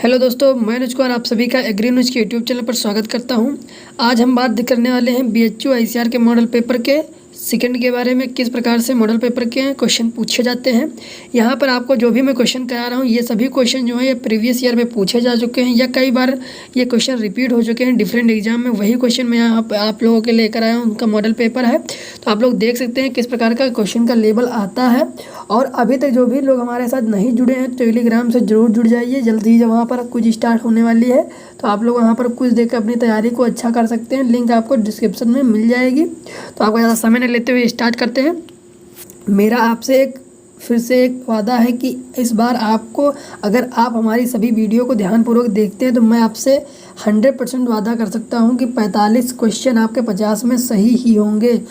Hello दोस्तों, मैं अनुज कुमार आप सभी का एग्री न्यूज़ के यूट्यूब चैनल पर स्वागत करता हूं। आज हम बात करने वाले हैं बीएचयू आईसीआर के मॉडल पेपर के सेकंड के बारे में। किस प्रकार से मॉडल पेपर के क्वेश्चन पूछे जाते हैं। यहां पर आपको जो भी मैं क्वेश्चन करा रहा हूं, ये सभी क्वेश्चन जो है ये प्रीवियस ईयर में पूछे जा चुके हैं या कई बार ये क्वेश्चन रिपीट हो चुके हैं डिफरेंट एग्जाम में। वही क्वेश्चन मैं यहाँ पर आप लोगों के लेकर आया हूँ, उनका मॉडल पेपर है। तो आप लोग देख सकते हैं किस प्रकार का क्वेश्चन का लेवल आता है। और अभी तक जो भी लोग हमारे साथ नहीं जुड़े हैं टेलीग्राम से ज़रूर जुड़ जाइए। जल्दी ही वहाँ पर कुछ स्टार्ट होने वाली है, तो आप लोग वहाँ पर कुछ देकर अपनी तैयारी को अच्छा कर सकते हैं। लिंक आपको डिस्क्रिप्शन में मिल जाएगी। तो आपको ज़्यादा समय नहीं लेते हुए स्टार्ट करते हैं। मेरा आपसे फिर से एक वादा है कि इस बार आपको, अगर आप हमारी सभी वीडियो को ध्यानपूर्वक देखते हैं तो मैं आपसे 100% वादा कर सकता हूं कि 45 क्वेश्चन आपके 50 में सही ही होंगे।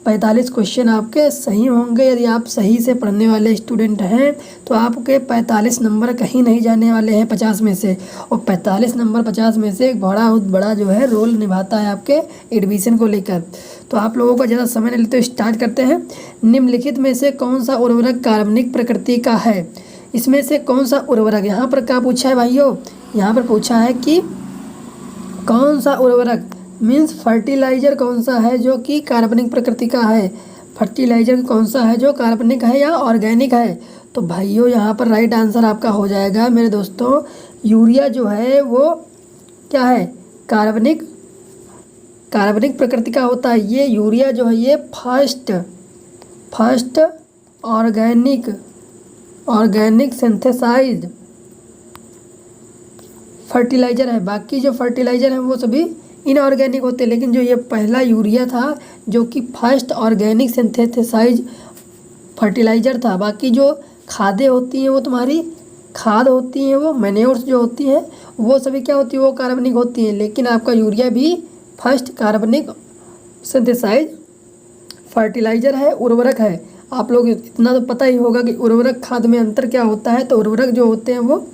45 क्वेश्चन आपके सही होंगे। यदि आप सही से पढ़ने वाले स्टूडेंट हैं तो आपके 45 नंबर कहीं नहीं जाने वाले हैं 50 में से। और 45 नंबर 50 में से एक बड़ा जो है रोल निभाता है आपके एडमिशन को लेकर। तो आप लोगों को ज़्यादा समय नहीं लेते स्टार्ट करते हैं। निम्नलिखित में से कौन सा उर्वरक कार्बनिक प्रकृति का है? इसमें से कौन सा उर्वरक, यहाँ पर क्या पूछा है भाइयों, यहाँ पर पूछा है कि कौन सा उर्वरक मीन्स फर्टिलाइज़र कौन सा है जो कि कार्बनिक प्रकृति का है। फर्टिलाइज़र कौन सा है जो कार्बनिक है या ऑर्गेनिक है? तो भाइयों यहाँ पर राइट आंसर आपका हो जाएगा मेरे दोस्तों, यूरिया जो है वो क्या है, कार्बनिक प्रकृति का होता है। ये यूरिया जो है ये फर्स्ट ऑर्गेनिक सिंथेसाइज्ड फर्टिलाइज़र है। बाकी जो फर्टिलाइज़र हैं वो सभी इनऑर्गेनिक होते हैं, लेकिन जो ये पहला यूरिया था जो कि फर्स्ट ऑर्गेनिक सिंथेसाइज फर्टिलाइज़र था। बाकी जो खादें होती हैं वो तुम्हारी खाद होती हैं, वो मैन्योर्स जो होती हैं वो सभी क्या होती है, वो कार्बनिक होती हैं। लेकिन आपका यूरिया भी फर्स्ट कार्बनिक सिंथेसाइज फर्टिलाइज़र है, उर्वरक है। आप लोग इतना तो पता ही होगा कि उर्वरक खाद में अंतर क्या होता है। तो उर्वरक जो होते हैं वो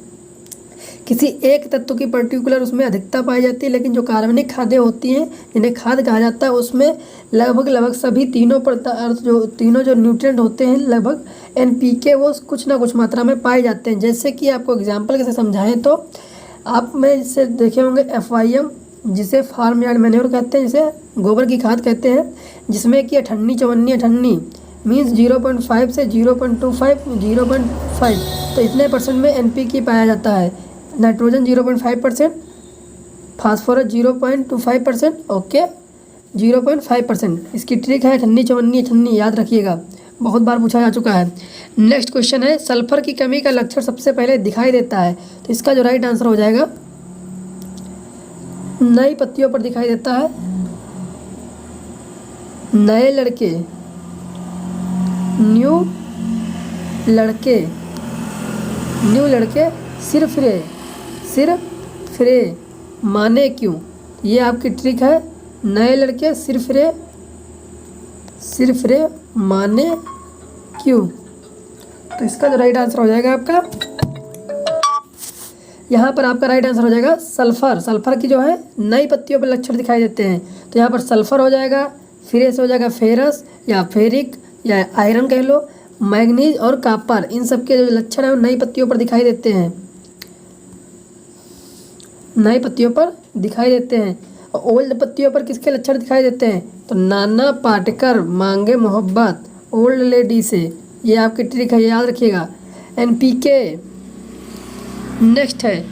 किसी एक तत्व की पर्टिकुलर उसमें अधिकता पाई जाती है, लेकिन जो कार्बनिक खादें होती हैं जिन्हें खाद कहा जाता है उसमें लगभग सभी तीनों जो न्यूट्रिएंट होते हैं लगभग NPK वो कुछ ना कुछ मात्रा में पाए जाते हैं। जैसे कि आपको एग्जांपल कैसे समझाएं तो आप में इससे देखे होंगे FYM, जिसे फार्म यार्ड मैन्योर कहते हैं, जिसे गोबर की खाद कहते हैं, जिसमें कि 58 मीन्स 0.5 से 0.25 0.5 तो इतने परसेंट में NPK पाया जाता है। Nitrogen 0.5%, phosphorus 0.25%, okay 0.5%। इसकी ट्रिक है 58 याद रखिएगा, बहुत बार पूछा जा चुका है। नेक्स्ट क्वेश्चन है, सल्फर की कमी का लक्षण सबसे पहले दिखाई देता है। तो इसका जो राइट आंसर हो जाएगा, नई पत्तियों पर दिखाई देता है। नए लड़के, न्यू लड़के सिर फिरे माने क्यों? ये आपकी ट्रिक है। नए लड़के सिर फिरे माने क्यों? तो इसका जो राइट आंसर हो जाएगा आपका, यहाँ पर आपका राइट आंसर हो जाएगा सल्फर की जो है नई पत्तियों पर लक्षण दिखाई देते हैं। तो यहाँ पर सल्फर हो जाएगा, फिर से हो जाएगा फेरस या फेरिक या आयरन कह लो, मैग्नीज और कॉपर, इन सब के जो लक्षण है वो नई पत्तियों पर दिखाई देते हैं। नई पत्तियों पर दिखाई देते हैं। और ओल्ड पत्तियों पर किसके लक्षण दिखाई देते हैं? तो नाना पाटेकर मांगे मोहब्बत ओल्ड लेडी से। ये आपकी ट्रिक है, याद रखिएगा। NPK। नेक्स्ट है,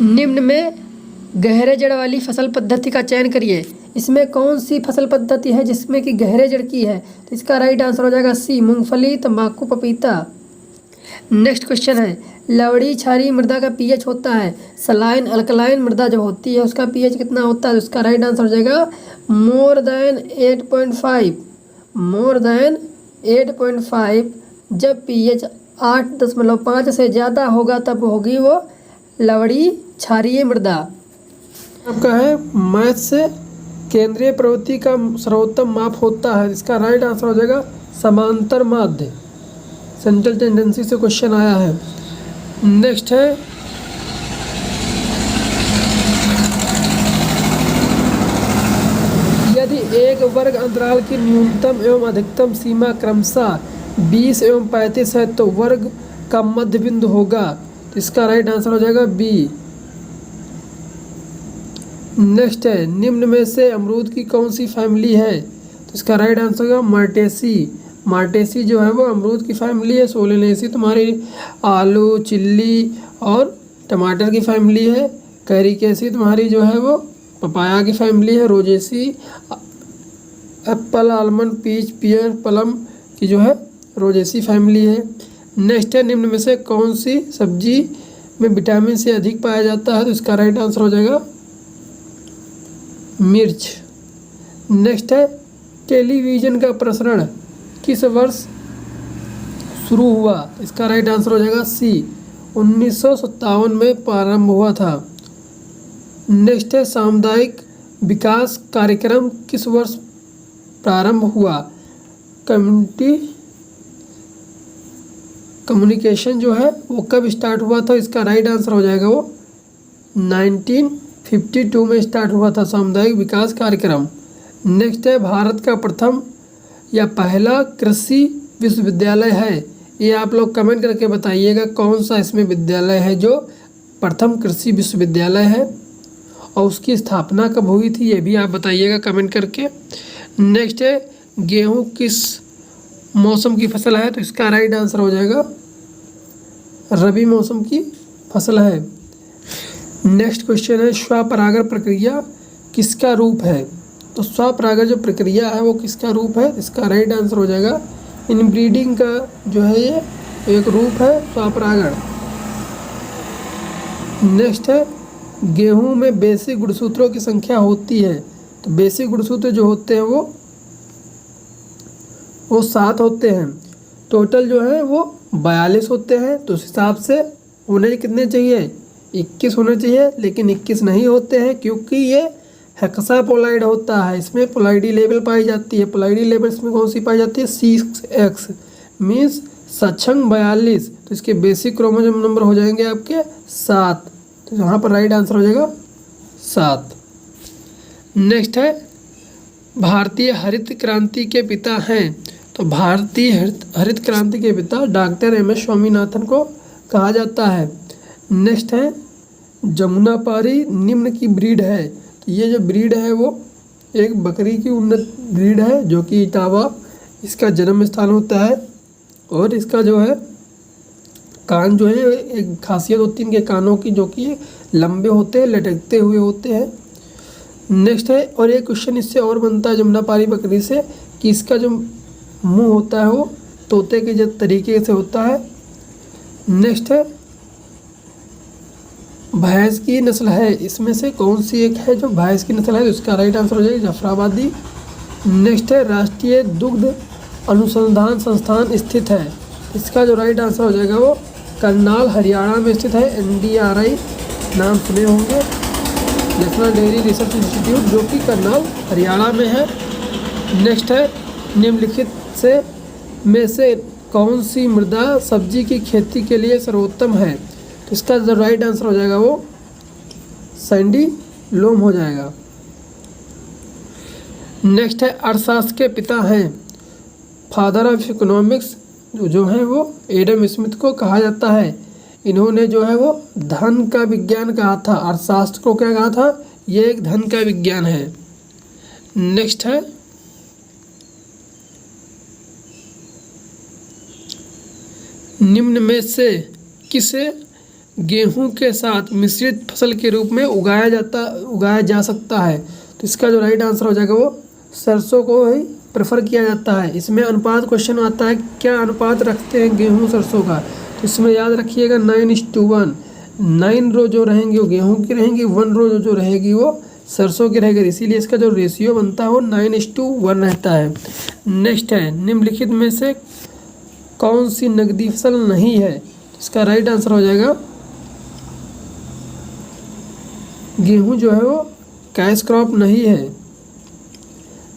निम्न में गहरे जड़ वाली फसल पद्धति का चयन करिए। इसमें कौन सी फसल पद्धति है जिसमें कि गहरे जड़ की है? तो इसका राइट आंसर हो जाएगा C, मूंगफली, तंबाकू, पपीता। नेक्स्ट क्वेश्चन है, लवड़ी क्षारीय मृदा का pH होता है। सलाइन अल्कलाइन मृदा जो होती है उसका pH कितना होता है? उसका राइट आंसर हो जाएगा मोर देन 8.5। जब pH 8.5 से ज़्यादा होगा तब होगी वो लवड़ी क्षारीय मृदा। आपका है मैथ से केंद्रीय प्रवृत्ति का सर्वोत्तम माप होता है। इसका राइट आंसर हो जाएगा समांतर माध्य। सेंट्रल टेंडेंसी से क्वेश्चन आया है। नेक्स्ट है, यदि एक वर्ग अंतराल की न्यूनतम एवं अधिकतम सीमा क्रमशः 20 एवं 35 है तो वर्ग का मध्य बिंदु होगा। तो इसका राइट आंसर हो जाएगा बी। नेक्स्ट है, निम्न में से अमरूद की कौन सी फैमिली है? तो इसका राइट आंसर होगा मार्टेसी। मार्टेसी जो है वो अमरूद की फैमिली है। सोलेनेसी तुम्हारी आलू, चिल्ली और टमाटर की फैमिली है। कैरिकेसी तुम्हारी जो है वो पपाया की फैमिली है। रोजेसी एप्पल, आलमंड, पीच, पियर, प्लम की जो है रोजेसी फैमिली है। नेक्स्ट है, निम्न में से कौन सी सब्जी में विटामिन सी अधिक पाया जाता है? तो इसका राइट आंसर हो जाएगा मिर्च। नेक्स्ट है, टेलीविज़न का प्रसारण किस वर्ष शुरू हुआ? इसका राइट आंसर हो जाएगा सी, 1957 में प्रारंभ हुआ था। नेक्स्ट है, सामुदायिक विकास कार्यक्रम किस वर्ष प्रारंभ हुआ? कम्युनिकेशन जो है वो कब स्टार्ट हुआ था? इसका राइट आंसर हो जाएगा वो 1952 में स्टार्ट हुआ था सामुदायिक विकास कार्यक्रम। नेक्स्ट है, भारत का प्रथम या पहला कृषि विश्वविद्यालय है। ये आप लोग कमेंट करके बताइएगा कौन सा इसमें विद्यालय है जो प्रथम कृषि विश्वविद्यालय है और उसकी स्थापना कब हुई थी, ये भी आप बताइएगा कमेंट करके। नेक्स्ट है, गेहूँ किस मौसम की फसल है? तो इसका राइट आंसर हो जाएगा रबी मौसम की फसल है। नेक्स्ट क्वेश्चन है, स्वपरागण प्रक्रिया किसका रूप है? तो स्वपरागण जो प्रक्रिया है वो किसका रूप है? इसका राइट आंसर हो जाएगा इनब्रीडिंग का जो है ये एक रूप है स्वपरागण। नेक्स्ट है, गेहूं में बेसिक गुणसूत्रों की संख्या होती है। तो बेसिक गुणसूत्र जो होते हैं वो 7 होते हैं। टोटल जो है वो 42 होते हैं। तो उस हिसाब से होने कितने चाहिए? 21 होने चाहिए, लेकिन 21 नहीं होते हैं क्योंकि ये हेक्सापोलाइड होता है। इसमें पोलाइडी लेवल पाई जाती है। पोलाइडी लेवल इसमें कौन सी पाई जाती है? 6x मीन्स सक्षम 42। तो इसके बेसिक क्रोमोसोम नंबर हो जाएंगे आपके 7। तो यहाँ पर राइट आंसर हो जाएगा 7। नेक्स्ट है, भारतीय हरित क्रांति के पिता हैं। तो भारतीय हरित क्रांति के पिता डॉक्टर MS स्वामीनाथन को कहा जाता है। नेक्स्ट है, जमुनापारी निम्न की ब्रीड है। तो ये जो ब्रीड है वो एक बकरी की उन्नत ब्रीड है जो कि इटावा इसका जन्म स्थान होता है। और इसका जो है कान जो है एक खासियत होती है इनके कानों की, जो कि लंबे होते हैं, लटकते हुए होते हैं। नेक्स्ट है, और एक क्वेश्चन इससे और बनता है जमुनापारी बकरी से कि इसका जो मुंह होता है वो तोते के जो तरीके से होता है। नेक्स्ट है, भैंस की नस्ल है, इसमें से कौन सी एक है जो भैंस की नस्ल है? तो इसका राइट आंसर हो जाएगा जाफराबादी। नेक्स्ट है, राष्ट्रीय दुग्ध अनुसंधान संस्थान स्थित है। इसका जो राइट आंसर हो जाएगा वो करनाल हरियाणा में स्थित है। NDRI नाम सुने होंगे, नेशनल डेयरी रिसर्च इंस्टीट्यूट, जो कि करनाल हरियाणा में है। नेक्स्ट है, निम्नलिखित में से कौन सी मृदा सब्जी की खेती के लिए सर्वोत्तम है? तो इसका जो राइट आंसर हो जाएगा वो सैंडी लोम हो जाएगा। नेक्स्ट है, अर्थशास्त्र के पिता हैं, फादर ऑफ इकोनॉमिक्स जो है वो एडम स्मिथ को कहा जाता है। इन्होंने जो है वो धन का विज्ञान कहा था। अर्थशास्त्र को क्या कहा था? ये एक धन का विज्ञान है। नेक्स्ट है, निम्न में से किसे गेहूं के साथ मिश्रित फसल के रूप में उगाया जा सकता है? तो इसका जो राइट आंसर हो जाएगा वो सरसों को ही प्रेफर किया जाता है। इसमें अनुपात क्वेश्चन आता है, क्या अनुपात रखते हैं गेहूं सरसों का? तो इसमें याद रखिएगा 9:1। 9 रो जो रहेंगी वो गेहूं की रहेंगी, 1 रो जो रहेगी वो सरसों की रहेगी। इसीलिए इसका जो रेशियो बनता है वो 9:1 रहता है। नेक्स्ट है, निम्नलिखित में से कौन सी नकदी फसल नहीं है? इसका राइट आंसर हो जाएगा गेहूं जो है वो कैश क्रॉप नहीं है।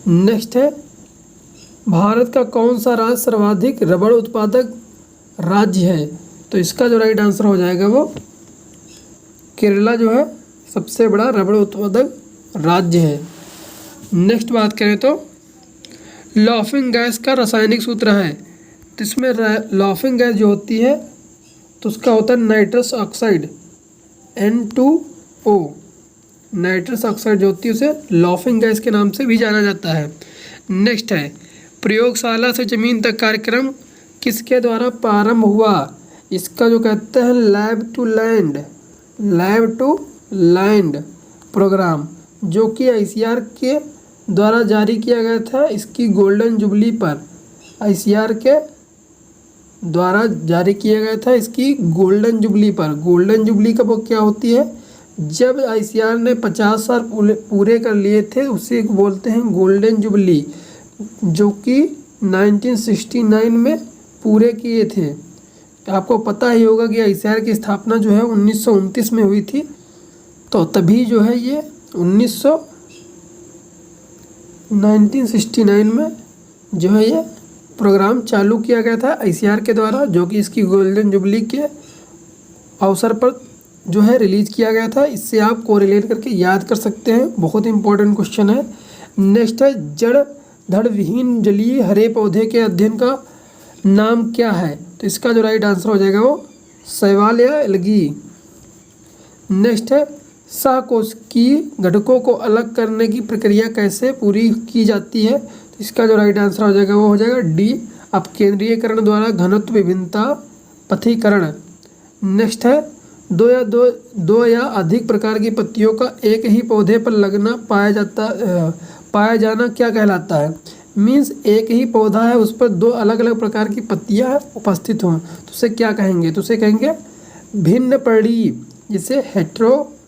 नेक्स्ट है, भारत का कौन सा राज्य सर्वाधिक रबड़ उत्पादक राज्य है? तो इसका जो राइट आंसर हो जाएगा वो केरला जो है सबसे बड़ा रबड़ उत्पादक राज्य है। नेक्स्ट बात करें तो लाफिंग गैस का रासायनिक सूत्र है। तो इसमें लाफिंग गैस जो होती है तो उसका होता है nitrous oxide N2O। Nitrous oxide जो होती है उसे लॉफिंग गैस के नाम से भी जाना जाता है। नेक्स्ट है प्रयोगशाला से जमीन तक कार्यक्रम किसके द्वारा प्रारंभ हुआ? इसका जो कहते हैं लैब टू लैंड प्रोग्राम, जो कि ICAR के द्वारा जारी किया गया था इसकी गोल्डन जुबली पर। ICAR के द्वारा जारी किया गया था इसकी गोल्डन जुबली पर। गोल्डन जुबली का वो क्या होती है? जब ICAR ने 50 साल पूरे कर लिए थे उसे बोलते हैं गोल्डन जुबली, जो कि 1969 में पूरे किए थे। आपको पता ही होगा कि ICAR की स्थापना जो है 1929 में हुई थी, तो तभी जो है ये 1969 में जो है ये प्रोग्राम चालू किया गया था ICAR के द्वारा, जो कि इसकी गोल्डन जुबली के अवसर पर जो है रिलीज़ किया गया था। इससे आप कोरिलेट करके याद कर सकते हैं, बहुत इंपॉर्टेंट क्वेश्चन है। नेक्स्ट है जड़ धड़ विहीन जलीय हरे पौधे के अध्ययन का नाम क्या है? तो इसका जो राइट आंसर हो जाएगा वो शैवाल या एल्गी। नेक्स्ट है सहकोशिकीय घटकों को अलग करने की प्रक्रिया कैसे पूरी की जाती है? तो इसका जो राइट आंसर हो जाएगा वो हो जाएगा डी अपकेंद्रीयकरण द्वारा घनत्व विभिन्नता पथीकरण। नेक्स्ट है दो या अधिक प्रकार की पत्तियों का एक ही पौधे पर लगना पाया जाना क्या कहलाता है? मीन्स एक ही पौधा है उस पर दो अलग अलग प्रकार की पत्तियां उपस्थित हों तो उसे क्या कहेंगे? तो उसे कहेंगे भिन्न पर्णी, जिसे हेट्रोफिली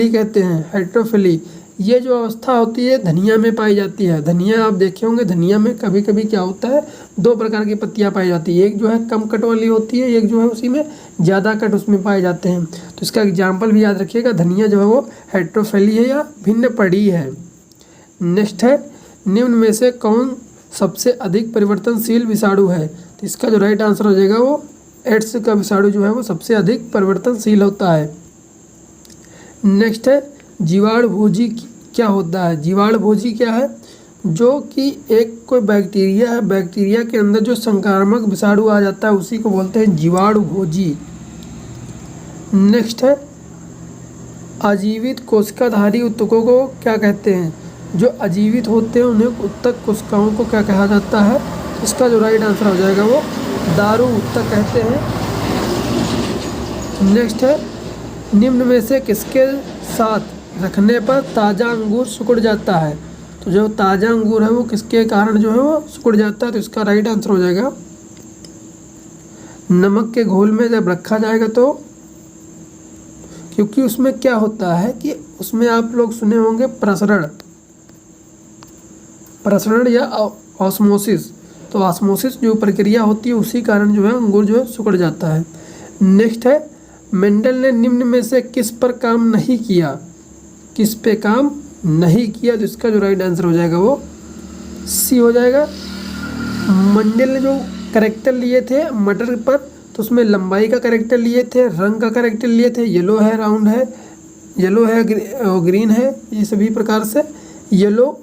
कहते हैं, हेट्रोफिली। ये जो अवस्था होती है धनिया में पाई जाती है। धनिया आप देखे होंगे, धनिया में कभी कभी क्या होता है दो प्रकार की पत्तियां पाई जाती है, एक जो है कम कट वाली होती है, एक जो है उसी में ज़्यादा कट उसमें पाए जाते हैं। तो इसका एग्जाम्पल भी याद रखिएगा, धनिया जो है वो हेट्रोफिली है या भिन्न पर्णी है। नेक्स्ट है निम्न में से कौन सबसे अधिक परिवर्तनशील विषाणु है? तो इसका जो राइट आंसर हो जाएगा वो एड्स का विषाणु जो है वो सबसे अधिक परिवर्तनशील होता है। नेक्स्ट है जीवाणु भोजी क्या होता है? जीवाणु भोजी क्या है? जो कि एक कोई बैक्टीरिया है, बैक्टीरिया के अंदर जो संक्रामक विषाणु आ जाता है उसी को बोलते हैं जीवाणु भोजी। नेक्स्ट है अजीवित कोशिकाधारी ऊतकों को क्या कहते हैं? जो अजीवित होते हैं उन्हें ऊतक कोशिकाओं को क्या कहा जाता है? इसका जो राइट आंसर हो जाएगा वो दारू ऊतक कहते हैं। नेक्स्ट है निम्न में से किसके साथ रखने पर ताज़ा अंगूर सिकुड़ जाता है? तो जो ताज़ा अंगूर है वो किसके कारण जो है वो सिकुड़ जाता है? तो इसका राइट आंसर हो जाएगा नमक के घोल में जब रखा जाएगा तो, क्योंकि उसमें क्या होता है कि उसमें आप लोग सुने होंगे प्रसरण या ऑस्मोसिस। तो ऑस्मोसिस जो प्रक्रिया होती है उसी कारण जो है अंगूर जो है सिकुड़ जाता है। नेक्स्ट है मेंडल ने निम्न में से किस पर काम नहीं किया? किस पे काम नहीं किया? तो इसका जो राइट आंसर हो जाएगा वो सी हो जाएगा। मेंडल ने जो कैरेक्टर लिए थे मटर पर, तो उसमें लंबाई का कैरेक्टर लिए थे, रंग का कैरेक्टर लिए थे, येलो है, राउंड है, येलो है, ग्रीन है, ये सभी प्रकार से। येलो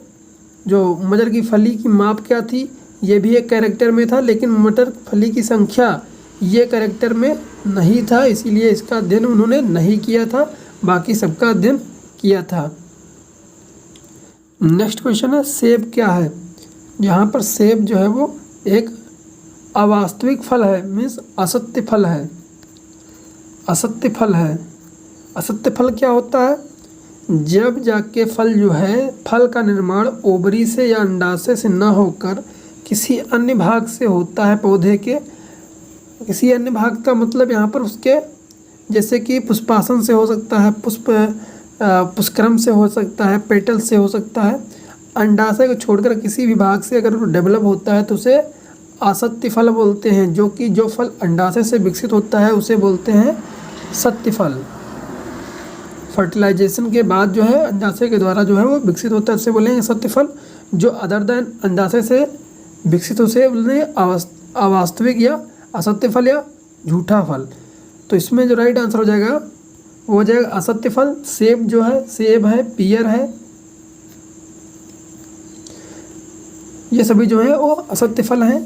जो मटर की फली की माप क्या थी ये भी एक कैरेक्टर में था, लेकिन मटर फली की संख्या ये कैरेक्टर में नहीं था, इसीलिए इसका अध्ययन उन्होंने नहीं किया था, बाकी सबका अध्ययन किया था। नेक्स्ट क्वेश्चन है सेब क्या है? यहाँ पर सेब जो है वो एक अवास्तविक फल है, मीन्स असत्य फल है। असत्य फल है। असत्य फल क्या होता है? जब जाके फल जो है, फल का निर्माण ओवरी से या अंडाशय से न होकर किसी अन्य भाग से होता है पौधे के। किसी अन्य भाग का मतलब यहाँ पर उसके जैसे कि पुष्पासन से हो सकता है, पुष्करम से हो सकता है, पेटल से हो सकता है। अंडाशय को छोड़कर किसी भी भाग से अगर वो डेवलप होता है तो उसे असत्य फल बोलते हैं। जो कि जो फल अंडाशय से विकसित होता है उसे बोलते हैं सत्य फल। फर्टिलाइजेशन के बाद जो है अंडाशय के द्वारा जो है वो विकसित होता है उसे बोलेंगे सत्य फल। जो अदर देन अंडाशय से विकसित उसे बोलेंगे अवास्तविक या असत्य फल या झूठा फल। तो इसमें जो राइट आंसर हो जाएगा वो हो जाएगा असत्य फल। सेब जो है, सेब है, पियर है, ये सभी जो है वो असत्य फल हैं।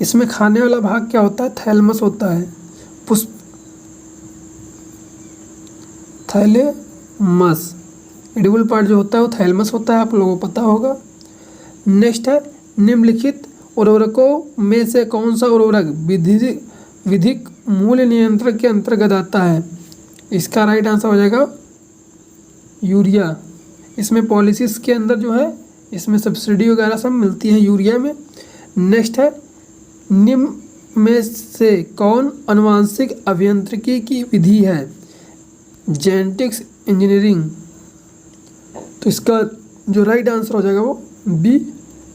इसमें खाने वाला भाग क्या होता है? थैलेमस होता है। पुष्प थैलेमस एडिबल पार्ट जो होता है वो थैलेमस होता है, आप लोगों को पता होगा। नेक्स्ट है निम्नलिखित उर्वरकों में से कौन सा उर्वरक विधिक मूल्य नियंत्रण के अंतर्गत आता है? इसका राइट आंसर हो जाएगा यूरिया। इसमें पॉलिसीज के अंदर जो है इसमें सब्सिडी वगैरह सब मिलती है यूरिया में। नेक्स्ट है निम्न में से कौन आनुवांशिक अभियांत्रिकी की विधि है? Genetics engineering. तो इसका जो राइट आंसर हो जाएगा वो बी।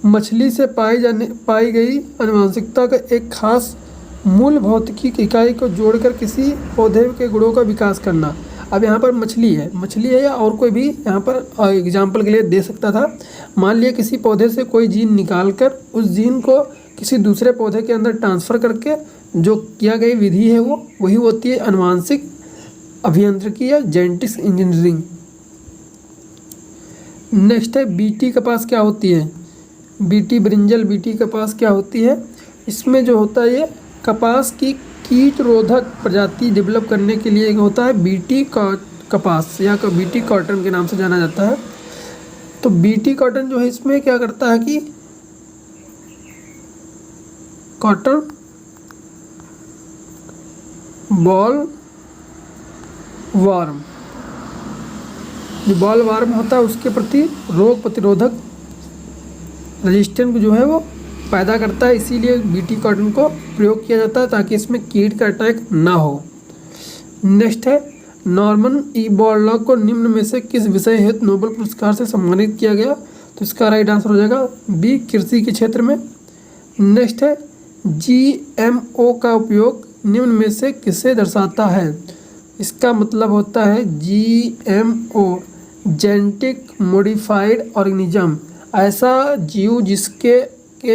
मछली से पाई गई आनुवांशिकता का एक खास मूल भौतिकी इकाई को जोड़कर किसी पौधे के गुणों का विकास करना। अब यहाँ पर मछली है या और कोई भी यहाँ पर एग्जाम्पल के लिए दे सकता था। मान लिया किसी पौधे से कोई जीन निकाल कर उस जीन को किसी दूसरे पौधे के अंदर ट्रांसफ़र करके जो किया गई विधि है वो वही होती है आनुवांशिक अभियांत्रिकी या जेनेटिक्स इंजीनियरिंग। नेक्स्ट है बीटी कपास क्या होती है? बीटी ब्रिंजल बीटी कपास क्या होती है? इसमें जो होता है ये कपास की कीट रोधक प्रजाति डेवलप करने के लिए होता है बीटी कपास या बीटी कॉटन के नाम से जाना जाता है। तो बीटी कॉटन जो है इसमें क्या करता है कि कॉटन बॉल वार्म, जो बॉल वार्म होता है उसके प्रति रोग प्रतिरोधक रेजिस्टेंट जो है वो पैदा करता है, इसीलिए बीटी कॉटन को प्रयोग किया जाता है ताकि इसमें कीट का अटैक ना हो। नेक्स्ट है नॉर्मन ई बोरलॉग को निम्न में से किस विषय हेतु नोबेल पुरस्कार से सम्मानित किया गया? तो इसका राइट आंसर हो जाएगा बी, कृषि के क्षेत्र में। नेक्स्ट है GMO का उपयोग निम्न में से किसे दर्शाता है? इसका मतलब होता है GMO जेनेटिक मॉडिफाइड ऑर्गेनिज्म, ऐसा जीव जिसके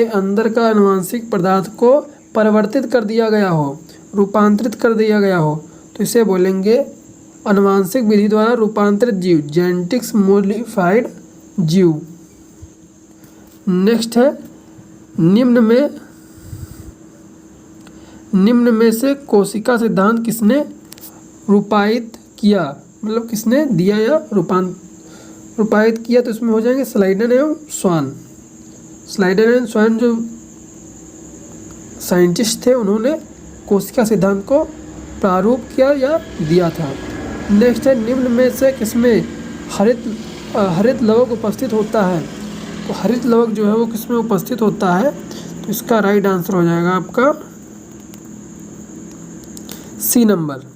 अंदर का आनुवांशिक पदार्थ को परिवर्तित कर दिया गया हो, रूपांतरित कर दिया गया हो, तो इसे बोलेंगे आनुवांशिक विधि द्वारा रूपांतरित जीव, जेनेटिक्स मॉडिफाइड जीव। नेक्स्ट है निम्न में से कोशिका सिद्धांत किसने रूपायित किया? मतलब किसने दिया या रूपायित किया? तो इसमें हो जाएंगे स्लाइडन एवं स्वान। स्लाइडन एवं स्वान जो साइंटिस्ट थे उन्होंने कोशिका सिद्धांत को प्रारूप किया या दिया था। नेक्स्ट है निम्न में से किसमें हरित लवक उपस्थित होता है? तो हरित लवक जो है वो किसमें उपस्थित होता है? तो इसका राइट आंसर हो जाएगा आपका सी नंबर।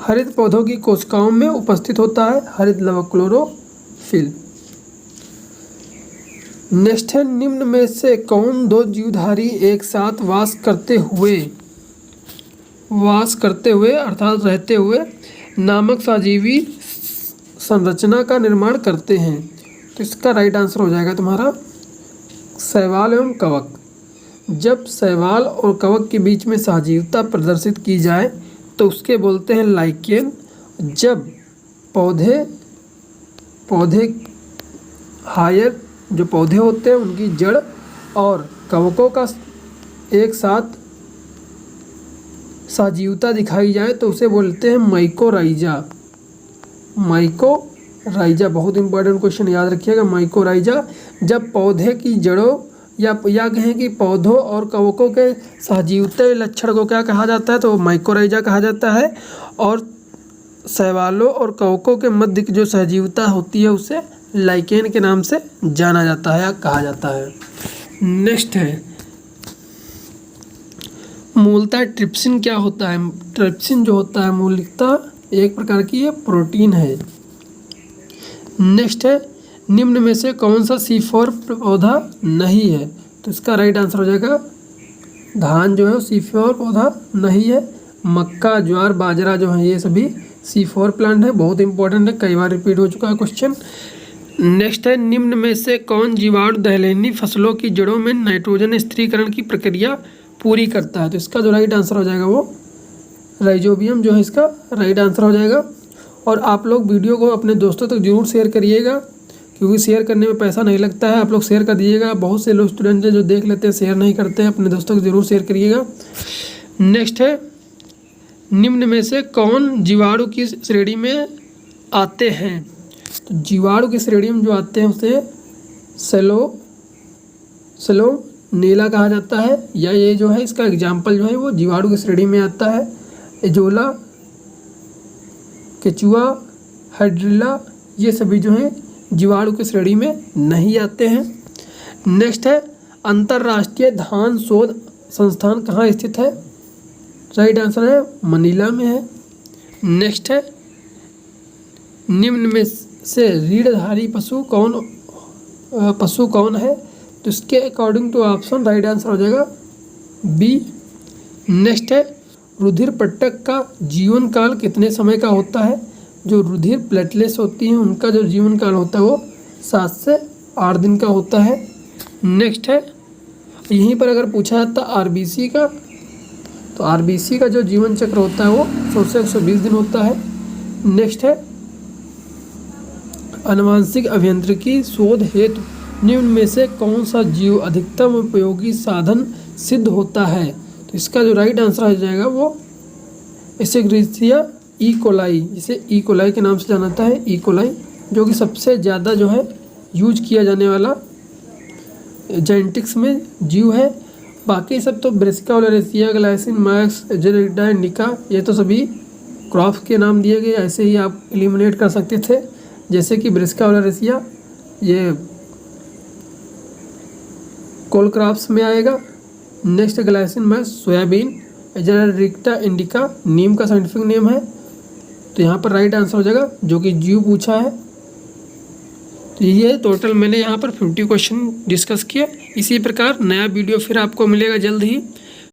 हरित पौधों की कोशिकाओं में उपस्थित होता है हरित लवक क्लोरोफिल। नेक्स्ट है निम्न में से कौन दो जीवधारी एक साथ वास करते हुए अर्थात रहते हुए नामक सजीवी संरचना का निर्माण करते हैं? तो इसका राइट आंसर हो जाएगा तुम्हारा शैवाल एवं कवक। जब शैवाल और कवक के बीच में सजीवता प्रदर्शित की जाए तो उसके बोलते हैं लाइकेन। जब पौधे हायर जो पौधे होते हैं उनकी जड़ और कवकों का एक साथ सजीवता दिखाई जाए तो उसे बोलते हैं माइकोराइजा। माइकोराइजा बहुत इंपॉर्टेंट क्वेश्चन, याद रखिएगा माइकोराइजा। जब पौधे की जड़ों या कहें कि पौधों और कवकों के सजीवता लक्षण को क्या कहा जाता है? तो माइकोराइजा कहा जाता है। और शैवालों और कवकों के मध्य की जो सजीवता होती है उसे लाइकेन के नाम से जाना जाता है या कहा जाता है। नेक्स्ट है मूलतः ट्रिप्सिन क्या होता है? ट्रिप्सिन जो होता है मूलतः एक प्रकार की ये प्रोटीन है। नेक्स्ट है निम्न में से कौन सा C4 पौधा नहीं है? तो इसका राइट आंसर हो जाएगा धान जो है C4 पौधा नहीं है। मक्का, ज्वार, बाजरा जो है ये सभी C4 प्लांट है, बहुत इंपॉर्टेंट है, कई बार रिपीट हो चुका है क्वेश्चन। नेक्स्ट है निम्न में से कौन जीवाणु दलहनी फसलों की जड़ों में नाइट्रोजन स्थिरीकरण की प्रक्रिया पूरी करता है? तो इसका जो राइट आंसर हो जाएगा वो राइजोबियम जो है इसका राइट आंसर हो जाएगा। और आप लोग वीडियो को अपने दोस्तों तक जरूर शेयर करिएगा क्योंकि शेयर करने में पैसा नहीं लगता है। आप लोग शेयर कर दीजिएगा। बहुत से लोग स्टूडेंट हैं जो देख लेते हैं, शेयर नहीं करते हैं। अपने दोस्तों को ज़रूर शेयर करिएगा। नेक्स्ट है, निम्न में से कौन जीवाणु की श्रेणी में आते हैं? तो जीवाणु की श्रेणी में जो आते हैं उसे सैलोनेला कहा जाता है, या ये जो है इसका एग्जाम्पल जो है वो जीवाणु की श्रेणी में आता है। एजोला, केचुआ, हाइड्रिला, ये सभी जो हैं जीवाणु की श्रेणी में नहीं आते हैं। नेक्स्ट है, अंतर्राष्ट्रीय धान शोध संस्थान कहाँ स्थित है? राइट आंसर है मनीला में है। नेक्स्ट है, निम्न में से रीढ़धारी पशु कौन है? तो इसके according to option right answer हो जाएगा बी। नेक्स्ट है, रुधिर पट्टक का जीवन काल कितने समय का होता है? जो रुधिर प्लेटलेट्स होती हैं उनका जो जीवन काल होता है वो 7 से 8 दिन का होता है। नेक्स्ट है, यहीं पर अगर पूछा जाता आरबीसी का, तो आरबीसी का जो जीवन चक्र होता है वो 100 से 120 दिन होता है। नेक्स्ट है, आनुवंशिक अभियांत्रिकी शोध हेतु निम्न में से कौन सा जीव अधिकतम उपयोगी साधन सिद्ध होता है? तो इसका जो राइट आंसर आ जाएगा वो एस्चेरिचिया ई कोलाई, जिसे ई कोलाई के नाम से जाना जाता है। ई कोलाई जो कि सबसे ज़्यादा जो है यूज किया जाने वाला जेनेटिक्स में जीव है। बाकी सब तो Brassica oleracea, Glycine, max, Azadirachta indica, ये तो सभी क्रॉप्स के नाम दिए गए। ऐसे ही आप एलिमिनेट कर सकते थे, जैसे कि ब्रेसिका ओलेरेसिया ये कोल क्रॉप्स में आएगा। Next Glycine max soybean, Azadirachta indica नीम का साइंटिफिक नेम है। तो यहाँ पर राइट आंसर हो जाएगा जो कि जीव पूछा है। तो ये टोटल मैंने यहाँ पर 50 क्वेश्चन डिस्कस किया। इसी प्रकार नया वीडियो फिर आपको मिलेगा जल्द ही।